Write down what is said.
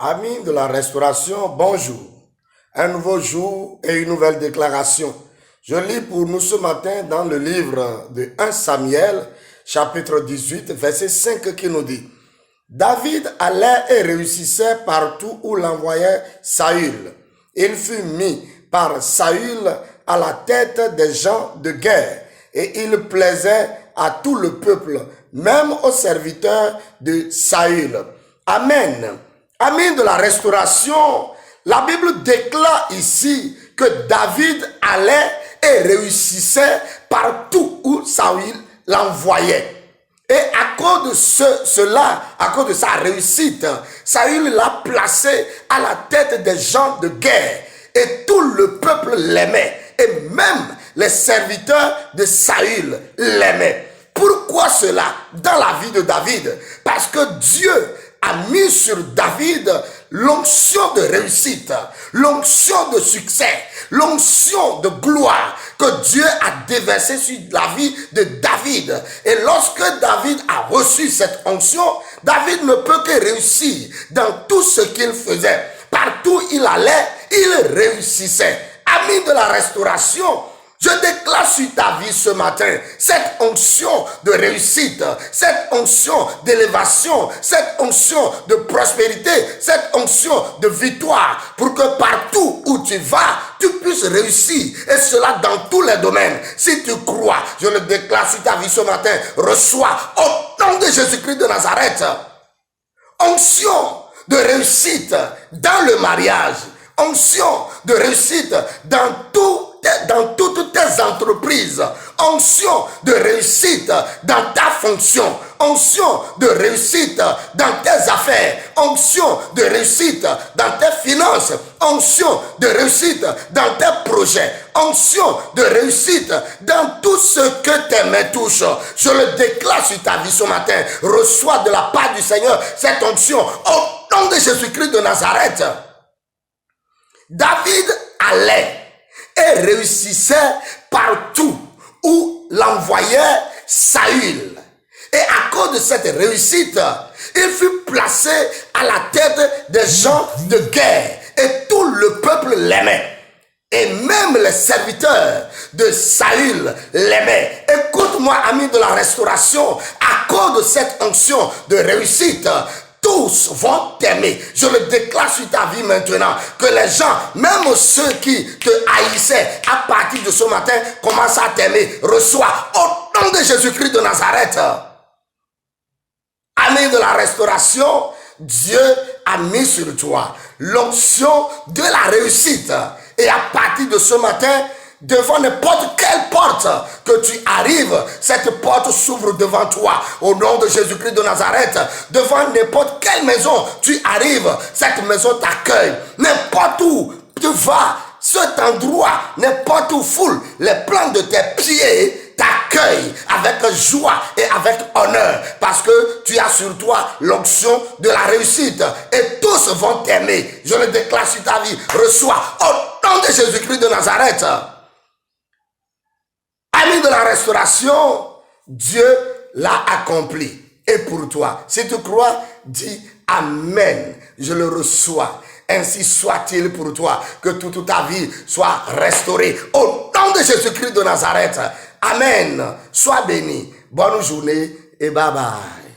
Amis de la restauration, bonjour. Un nouveau jour et une nouvelle déclaration. Je lis pour nous ce matin dans le livre de 1 Samuel, chapitre 18, verset 5 qui nous dit: David allait et réussissait partout où l'envoyait Saül. Il fut mis par Saül à la tête des gens de guerre et il plaisait à tout le peuple, même aux serviteurs de Saül. Amen. Amis de la restauration, la Bible déclare ici que David allait et réussissait partout où Saül l'envoyait. Et à cause de cela, à cause de sa réussite, Saül l'a placé à la tête des gens de guerre. Et tout le peuple l'aimait. Et même les serviteurs de Saül l'aimaient. Pourquoi cela dans la vie de David? Parce que Dieu a mis sur David l'onction de réussite, l'onction de succès, l'onction de gloire que Dieu a déversée sur la vie de David. Et lorsque David a reçu cette onction, David ne peut que réussir dans tout ce qu'il faisait. Partout où il allait, il réussissait. Ami de la restauration, je déclare sur ta vie ce matin cette onction de réussite, cette onction d'élévation, cette onction de prospérité, cette onction de victoire, pour que partout où tu vas, tu puisses réussir, et cela dans tous les domaines. Si tu crois, je le déclare sur ta vie ce matin, reçois au nom de Jésus-Christ de Nazareth, onction de réussite dans le mariage, onction de réussite dans toutes tes entreprises, onction de réussite dans ta fonction, onction de réussite dans tes affaires, onction de réussite dans tes finances, onction de réussite dans tes projets, onction de réussite dans tout ce que tes mains touchent. Je le déclare sur ta vie ce matin. Reçois de la part du Seigneur cette onction au nom de Jésus-Christ de Nazareth. David allait et réussissait partout où l'envoyait Saül. Et à cause de cette réussite, il fut placé à la tête des gens de guerre. Et tout le peuple l'aimait. Et même les serviteurs de Saül l'aimaient. Écoute-moi, ami de la restauration, à cause de cette onction de réussite, tous vont t'aimer. Je le déclare sur ta vie maintenant, que les gens, même ceux qui te haïssaient, à partir de ce matin, commencent à t'aimer. Reçois au nom de Jésus-Christ de Nazareth. Ami de la restauration, Dieu a mis sur toi l'onction de la réussite. Et à partir de ce matin, devant n'importe quelle porte que tu arrives, cette porte s'ouvre devant toi au nom de Jésus-Christ de Nazareth. Devant n'importe quelle maison tu arrives, cette maison t'accueille. N'importe où tu vas, cet endroit, n'importe où foule les plans de tes pieds t'accueille avec joie et avec honneur, parce que tu as sur toi l'onction de la réussite et tous vont t'aimer. Je le déclare sur ta vie. Reçois au nom de Jésus-Christ de Nazareth. Ami de la restauration, Dieu l'a accompli. Et pour toi, si tu crois, dis Amen. Je le reçois. Ainsi soit-il pour toi, que toute ta vie soit restaurée. Au nom de Jésus-Christ de Nazareth. Amen. Sois béni. Bonne journée et bye bye.